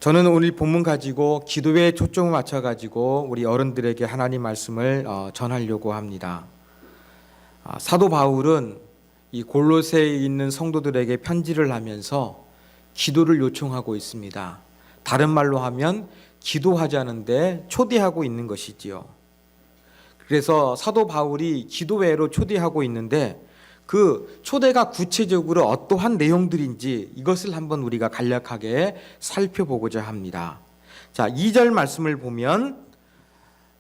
저는 오늘 본문 가지고 기도에 초점을 맞춰가지고 우리 어른들에게 하나님 말씀을 전하려고 합니다. 사도 바울은 이 골로새에 있는 성도들에게 편지를 하면서 기도를 요청하고 있습니다. 다른 말로 하면 기도하자는데 초대하고 있는 것이지요. 그래서 사도 바울이 기도회로 초대하고 있는데 그 초대가 구체적으로 어떠한 내용들인지 이것을 한번 우리가 간략하게 살펴보고자 합니다. 자, 2절 말씀을 보면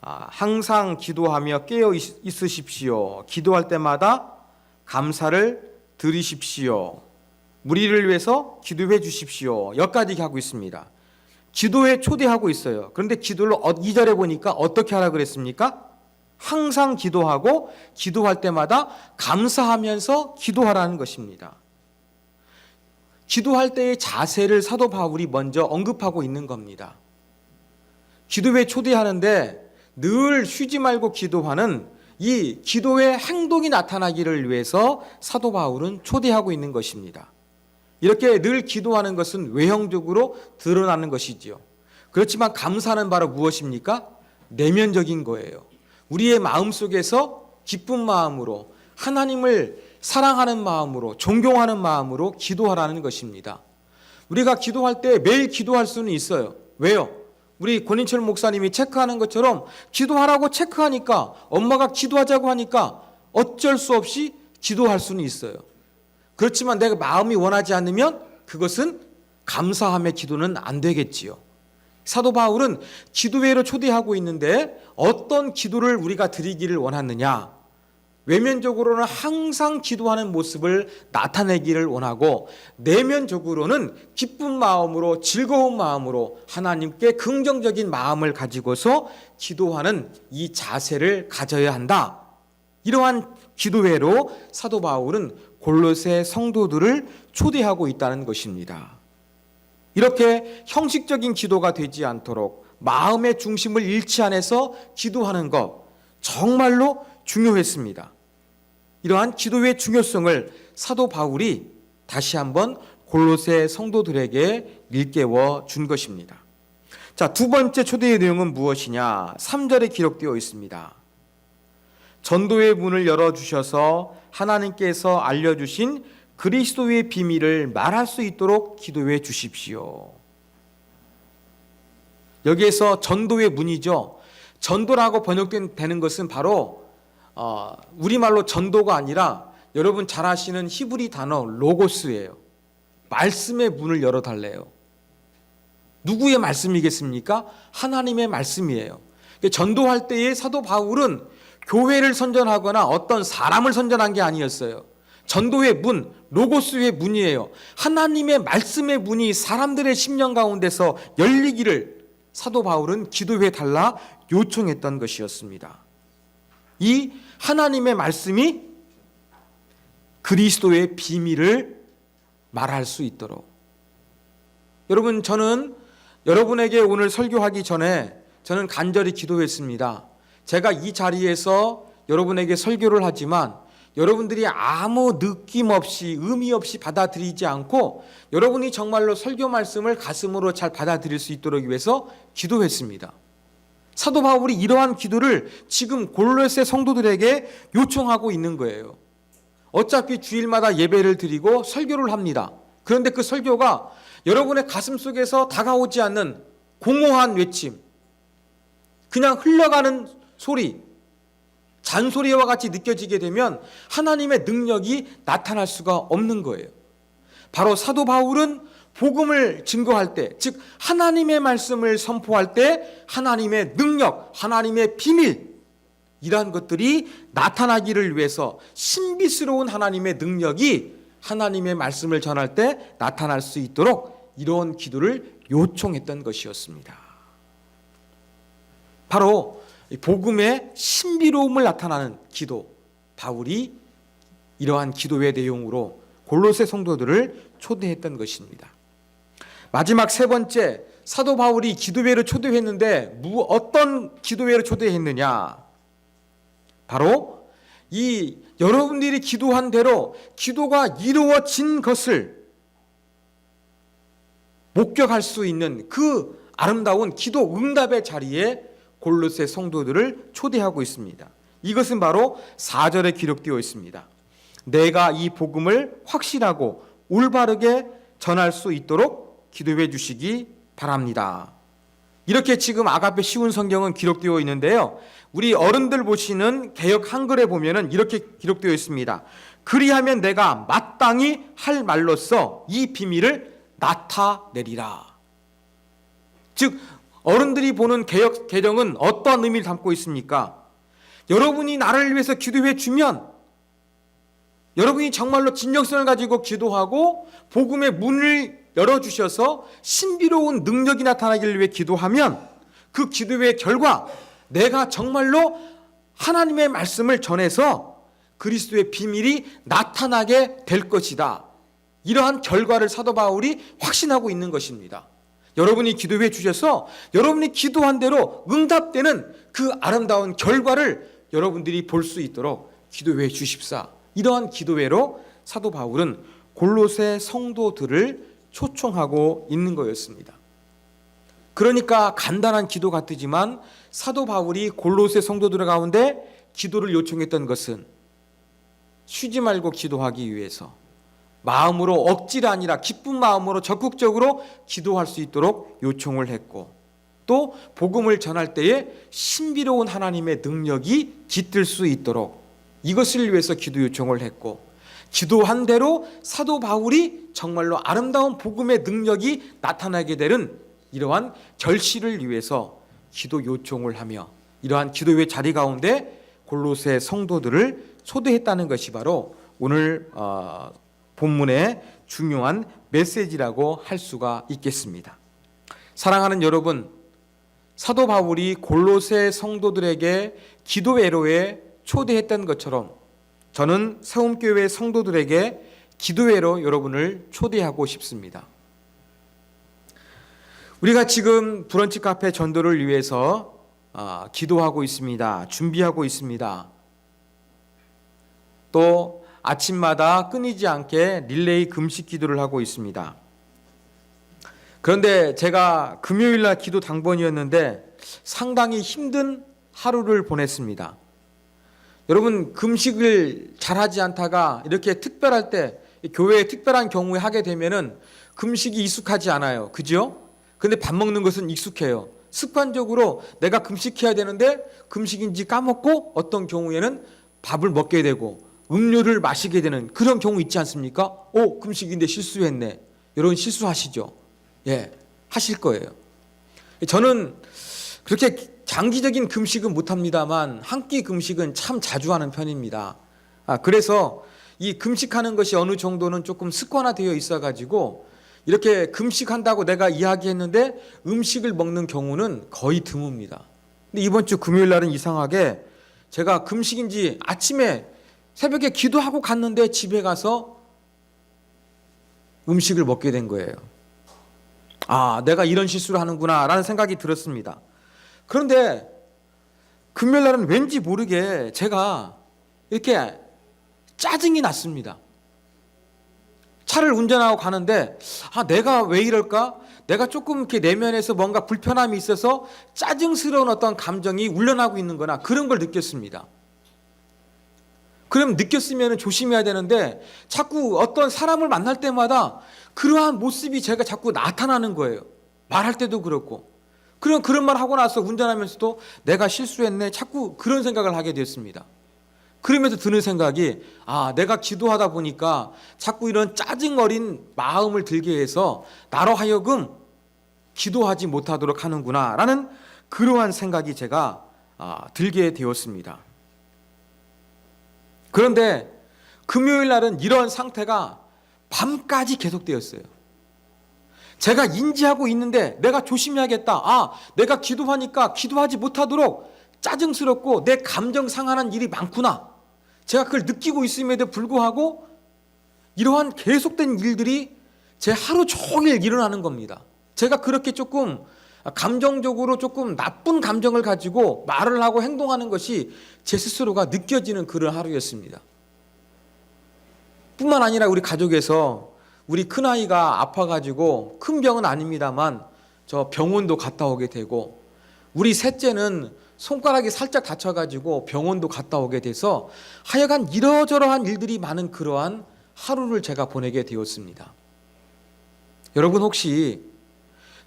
항상 기도하며 깨어 있으십시오. 기도할 때마다 감사를 드리십시오. 무리를 위해서 기도해 주십시오. 여기까지 하고 있습니다. 기도에 초대하고 있어요. 그런데 기도를 2절에 보니까 어떻게 하라 그랬습니까? 항상 기도하고 기도할 때마다 감사하면서 기도하라는 것입니다. 기도할 때의 자세를 사도 바울이 먼저 언급하고 있는 겁니다. 기도에 초대하는데 늘 쉬지 말고 기도하는 이 기도의 행동이 나타나기를 위해서 사도 바울은 초대하고 있는 것입니다. 이렇게 늘 기도하는 것은 외형적으로 드러나는 것이지요. 그렇지만 감사는 바로 무엇입니까? 내면적인 거예요. 우리의 마음속에서 기쁜 마음으로 하나님을 사랑하는 마음으로 존경하는 마음으로 기도하라는 것입니다. 우리가 기도할 때 매일 기도할 수는 있어요. 왜요? 우리 권인철 목사님이 체크하는 것처럼 기도하라고 체크하니까 엄마가 기도하자고 하니까 어쩔 수 없이 기도할 수는 있어요. 그렇지만 내가 마음이 원하지 않으면 그것은 감사함의 기도는 안 되겠지요. 사도 바울은 기도회로 초대하고 있는데 어떤 기도를 우리가 드리기를 원하느냐? 외면적으로는 항상 기도하는 모습을 나타내기를 원하고 내면적으로는 기쁜 마음으로 즐거운 마음으로 하나님께 긍정적인 마음을 가지고서 기도하는 이 자세를 가져야 한다. 이러한 기도회로 사도 바울은 골로새 성도들을 초대하고 있다는 것입니다. 이렇게 형식적인 기도가 되지 않도록 마음의 중심을 잃지 않아서 기도하는 것 정말로 중요했습니다. 이러한 기도의 중요성을 사도 바울이 다시 한번 골로새 성도들에게 일깨워 준 것입니다. 자, 두 번째 초대의 내용은 무엇이냐? 3절에 기록되어 있습니다. 전도의 문을 열어주셔서 하나님께서 알려주신 그리스도의 비밀을 말할 수 있도록 기도해 주십시오. 여기에서 전도의 문이죠. 전도라고 번역되는 것은 바로 우리말로 전도가 아니라 여러분 잘 아시는 히브리 단어 로고스예요. 말씀의 문을 열어달래요. 누구의 말씀이겠습니까? 하나님의 말씀이에요. 전도할 때의 사도 바울은 교회를 선전하거나 어떤 사람을 선전한 게 아니었어요. 전도의 문, 로고스의 문이에요. 하나님의 말씀의 문이 사람들의 심령 가운데서 열리기를 사도 바울은 기도해 달라 요청했던 것이었습니다. 이 하나님의 말씀이 그리스도의 비밀을 말할 수 있도록. 여러분, 저는 여러분에게 오늘 설교하기 전에 저는 간절히 기도했습니다. 제가 이 자리에서 여러분에게 설교를 하지만 여러분들이 아무 느낌 없이 의미 없이 받아들이지 않고 여러분이 정말로 설교 말씀을 가슴으로 잘 받아들일 수 있도록 위해서 기도했습니다. 사도 바울이 이러한 기도를 지금 골로새 성도들에게 요청하고 있는 거예요. 어차피 주일마다 예배를 드리고 설교를 합니다. 그런데 그 설교가 여러분의 가슴 속에서 다가오지 않는 공허한 외침, 그냥 흘러가는 소리, 잔소리와 같이 느껴지게 되면 하나님의 능력이 나타날 수가 없는 거예요. 바로 사도 바울은 복음을 증거할 때, 즉 하나님의 말씀을 선포할 때 하나님의 능력, 하나님의 비밀 이러한 것들이 나타나기를 위해서 신비스러운 하나님의 능력이 하나님의 말씀을 전할 때 나타날 수 있도록 이런 기도를 요청했던 것이었습니다. 바로 복음의 신비로움을 나타나는 기도, 바울이 이러한 기도의 내용으로 골로새 성도들을 초대했던 것입니다. 마지막 세 번째, 사도 바울이 기도회를 초대했는데 어떤 기도회를 초대했느냐? 바로 이 여러분들이 기도한 대로 기도가 이루어진 것을 목격할 수 있는 그 아름다운 기도 응답의 자리에 골로새 성도들을 초대하고 있습니다. 이것은 바로 4절에 기록되어 있습니다. 내가 이 복음을 확실하고 올바르게 전할 수 있도록 기도해 주시기 바랍니다. 이렇게 지금 아가페 쉬운 성경은 기록되어 있는데요. 우리 어른들 보시는 개역 한글에 보면은 이렇게 기록되어 있습니다. 그리하면 내가 마땅히 할 말로써 이 비밀을 나타내리라. 즉 어른들이 보는 개역 개정은 어떤 의미를 담고 있습니까? 여러분이 나를 위해서 기도해 주면, 여러분이 정말로 진정성을 가지고 기도하고 복음의 문을 열어주셔서 신비로운 능력이 나타나기를 위해 기도하면 그 기도의 결과 내가 정말로 하나님의 말씀을 전해서 그리스도의 비밀이 나타나게 될 것이다. 이러한 결과를 사도 바울이 확신하고 있는 것입니다. 여러분이 기도해 주셔서 여러분이 기도한 대로 응답되는 그 아름다운 결과를 여러분들이 볼 수 있도록 기도해 주십사. 이러한 기도회로 사도 바울은 골로새 성도들을 초청하고 있는 거였습니다. 그러니까 간단한 기도 같지만 사도 바울이 골로새 성도들 가운데 기도를 요청했던 것은 쉬지 말고 기도하기 위해서 마음으로 억지가 아니라 기쁜 마음으로 적극적으로 기도할 수 있도록 요청을 했고, 또 복음을 전할 때에 신비로운 하나님의 능력이 깃들 수 있도록 이것을 위해서 기도 요청을 했고, 기도한 대로 사도 바울이 정말로 아름다운 복음의 능력이 나타나게 되는 이러한 결실을 위해서 기도 요청을 하며 이러한 기도의 자리 가운데 골로새 성도들을 초대했다는 것이 바로 오늘 본문의 중요한 메시지라고 할 수가 있겠습니다. 사랑하는 여러분, 사도 바울이 골로새 성도들에게 기도회로에 초대했던 것처럼 저는 세움교회 성도들에게 기도회로 여러분을 초대하고 싶습니다. 우리가 지금 브런치 카페 전도를 위해서 기도하고 있습니다. 준비하고 있습니다. 또 아침마다 끊이지 않게 릴레이 금식 기도를 하고 있습니다. 그런데 제가 금요일날 기도 당번이었는데 상당히 힘든 하루를 보냈습니다. 여러분, 금식을 잘하지 않다가 이렇게 특별할 때 교회에 특별한 경우에 하게 되면은 금식이 익숙하지 않아요. 그죠? 근데 밥 먹는 것은 익숙해요. 습관적으로 내가 금식해야 되는데 금식인지 까먹고 어떤 경우에는 밥을 먹게 되고 음료를 마시게 되는 그런 경우 있지 않습니까? 금식인데 실수했네. 여러분 실수하시죠? 예, 하실 거예요. 저는 그렇게 장기적인 금식은 못합니다만 한 끼 금식은 참 자주 하는 편입니다. 그래서 이 금식하는 것이 어느 정도는 조금 습관화되어 있어가지고 이렇게 금식한다고 내가 이야기했는데 음식을 먹는 경우는 거의 드뭅니다. 근데 이번 주 금요일 날은 이상하게 제가 금식인지 아침에 새벽에 기도하고 갔는데 집에 가서 음식을 먹게 된 거예요. 내가 이런 실수를 하는구나 라는 생각이 들었습니다. 그런데 금요일 날은 왠지 모르게 제가 이렇게 짜증이 났습니다. 차를 운전하고 가는데 내가 왜 이럴까? 내가 조금 이렇게 내면에서 뭔가 불편함이 있어서 짜증스러운 어떤 감정이 울려나고 있는 거나 그런 걸 느꼈습니다. 그럼 느꼈으면 조심해야 되는데 자꾸 어떤 사람을 만날 때마다 그러한 모습이 제가 자꾸 나타나는 거예요. 말할 때도 그렇고. 그런 말 하고 나서 운전하면서도 내가 실수했네. 자꾸 그런 생각을 하게 됐습니다. 그러면서 드는 생각이 내가 기도하다 보니까 자꾸 이런 짜증 어린 마음을 들게 해서 나로 하여금 기도하지 못하도록 하는구나 라는 그러한 생각이 제가 들게 되었습니다. 그런데 금요일 날은 이런 상태가 밤까지 계속되었어요. 제가 인지하고 있는데 내가 조심해야겠다. 내가 기도하니까 기도하지 못하도록 짜증스럽고 내 감정 상하는 일이 많구나. 제가 그걸 느끼고 있음에도 불구하고 이러한 계속된 일들이 제 하루 종일 일어나는 겁니다. 제가 그렇게 조금 감정적으로 조금 나쁜 감정을 가지고 말을 하고 행동하는 것이 제 스스로가 느껴지는 그런 하루였습니다. 뿐만 아니라 우리 가족에서 우리 큰아이가 아파가지고 큰 병은 아닙니다만 저 병원도 갔다 오게 되고, 우리 셋째는 손가락이 살짝 다쳐가지고 병원도 갔다 오게 돼서 하여간 이러저러한 일들이 많은 그러한 하루를 제가 보내게 되었습니다. 여러분 혹시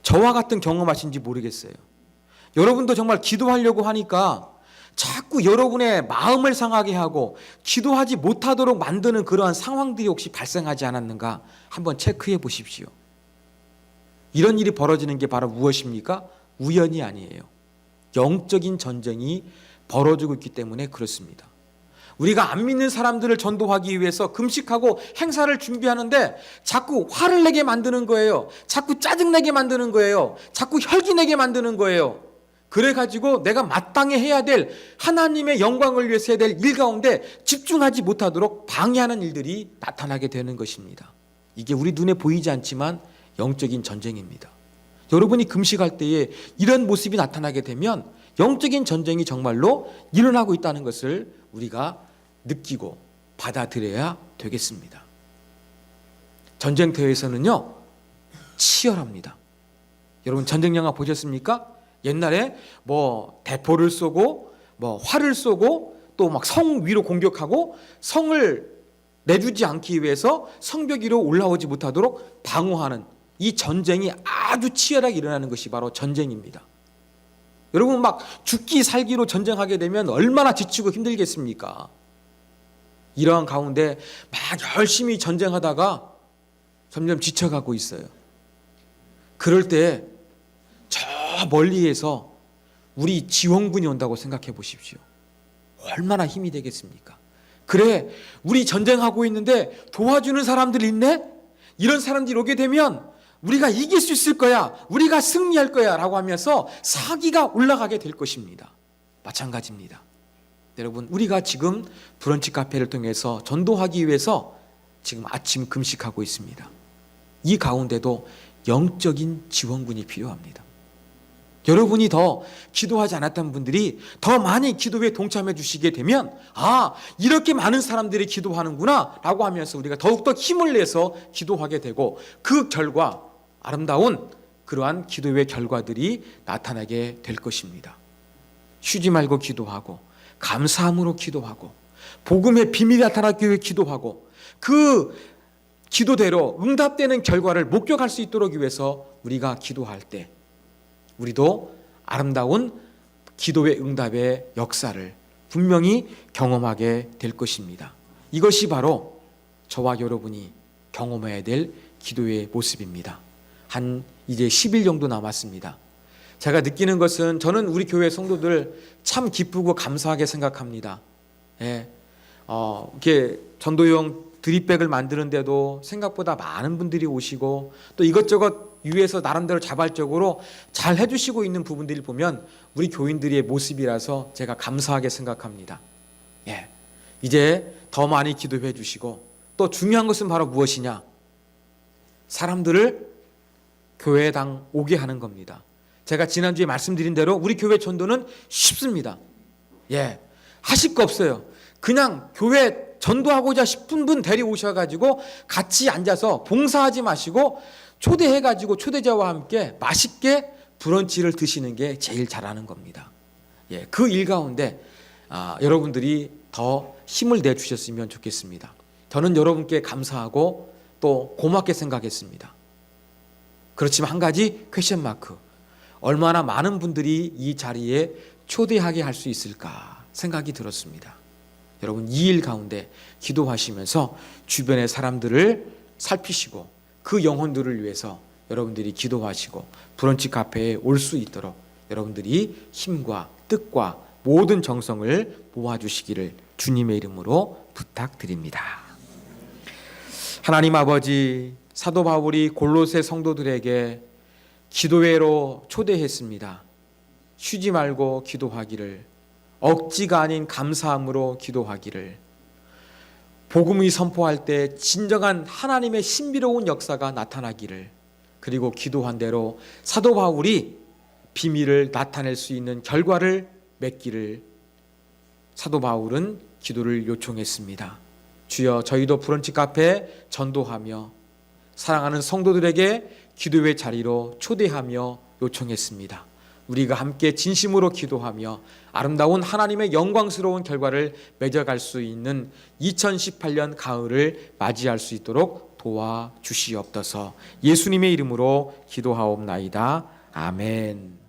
저와 같은 경험하신지 모르겠어요. 여러분도 정말 기도하려고 하니까 자꾸 여러분의 마음을 상하게 하고 기도하지 못하도록 만드는 그러한 상황들이 혹시 발생하지 않았는가 한번 체크해 보십시오. 이런 일이 벌어지는 게 바로 무엇입니까? 우연이 아니에요. 영적인 전쟁이 벌어지고 있기 때문에 그렇습니다. 우리가 안 믿는 사람들을 전도하기 위해서 금식하고 행사를 준비하는데 자꾸 화를 내게 만드는 거예요. 자꾸 짜증내게 만드는 거예요. 자꾸 혈기내게 만드는 거예요. 그래가지고 내가 마땅히 해야 될 하나님의 영광을 위해서 해야 될 일 가운데 집중하지 못하도록 방해하는 일들이 나타나게 되는 것입니다. 이게 우리 눈에 보이지 않지만 영적인 전쟁입니다. 여러분이 금식할 때에 이런 모습이 나타나게 되면 영적인 전쟁이 정말로 일어나고 있다는 것을 우리가 느끼고 받아들여야 되겠습니다. 전쟁터에서는요, 치열합니다. 여러분 전쟁 영화 보셨습니까? 옛날에 뭐 대포를 쏘고 뭐 활을 쏘고 또 막 성 위로 공격하고 성을 내주지 않기 위해서 성벽 위로 올라오지 못하도록 방어하는 이 전쟁이 아주 치열하게 일어나는 것이 바로 전쟁입니다. 여러분 막 죽기 살기로 전쟁하게 되면 얼마나 지치고 힘들겠습니까? 이러한 가운데 막 열심히 전쟁하다가 점점 지쳐가고 있어요. 그럴 때 저 멀리에서 우리 지원군이 온다고 생각해 보십시오. 얼마나 힘이 되겠습니까? 그래, 우리 전쟁하고 있는데 도와주는 사람들이 있네? 이런 사람들이 오게 되면 우리가 이길 수 있을 거야, 우리가 승리할 거야 라고 하면서 사기가 올라가게 될 것입니다. 마찬가지입니다. 여러분, 우리가 지금 브런치 카페를 통해서 전도하기 위해서 지금 아침 금식하고 있습니다. 이 가운데도 영적인 지원군이 필요합니다. 여러분이 더 기도하지 않았던 분들이 더 많이 기도에 동참해 주시게 되면 이렇게 많은 사람들이 기도하는구나 라고 하면서 우리가 더욱더 힘을 내서 기도하게 되고 그 결과 아름다운 그러한 기도의 결과들이 나타나게 될 것입니다. 쉬지 말고 기도하고 감사함으로 기도하고 복음의 비밀이 나타나기 위해 기도하고 그 기도대로 응답되는 결과를 목격할 수 있도록 위해서 우리가 기도할 때 우리도 아름다운 기도의 응답의 역사를 분명히 경험하게 될 것입니다. 이것이 바로 저와 여러분이 경험해야 될 기도의 모습입니다. 이제 10일 정도 남았습니다. 제가 느끼는 것은 저는 우리 교회 성도들 참 기쁘고 감사하게 생각합니다. 이렇게 전도용 드립백을 만드는데도 생각보다 많은 분들이 오시고 또 이것저것 위에서 나름대로 자발적으로 잘 해주시고 있는 부분들을 보면 우리 교인들의 모습이라서 제가 감사하게 생각합니다. 이제 더 많이 기도해 주시고 또 중요한 것은 바로 무엇이냐? 사람들을 교회당 오게 하는 겁니다. 제가 지난주에 말씀드린 대로 우리 교회 전도는 쉽습니다. 하실 거 없어요. 그냥 교회 전도하고자 싶은 분 데려오셔가지고 같이 앉아서 봉사하지 마시고 초대해가지고 초대자와 함께 맛있게 브런치를 드시는 게 제일 잘하는 겁니다. 그 일 가운데 여러분들이 더 힘을 내주셨으면 좋겠습니다. 저는 여러분께 감사하고 또 고맙게 생각했습니다. 그렇지만 한 가지 퀘션 마크. 얼마나 많은 분들이 이 자리에 초대하게 할 수 있을까 생각이 들었습니다. 여러분 이 일 가운데 기도하시면서 주변의 사람들을 살피시고 그 영혼들을 위해서 여러분들이 기도하시고 브런치 카페에 올 수 있도록 여러분들이 힘과 뜻과 모든 정성을 모아주시기를 주님의 이름으로 부탁드립니다. 하나님 아버지, 사도 바울이 골로새 성도들에게 기도회로 초대했습니다. 쉬지 말고 기도하기를, 억지가 아닌 감사함으로 기도하기를, 복음이 선포할 때 진정한 하나님의 신비로운 역사가 나타나기를, 그리고 기도한 대로 사도 바울이 비밀을 나타낼 수 있는 결과를 맺기를 사도 바울은 기도를 요청했습니다. 주여, 저희도 브런치 카페 전도하며 사랑하는 성도들에게 기도회 자리로 초대하며 요청했습니다. 우리가 함께 진심으로 기도하며 아름다운 하나님의 영광스러운 결과를 맺어갈 수 있는 2018년 가을을 맞이할 수 있도록 도와주시옵소서. 예수님의 이름으로 기도하옵나이다. 아멘.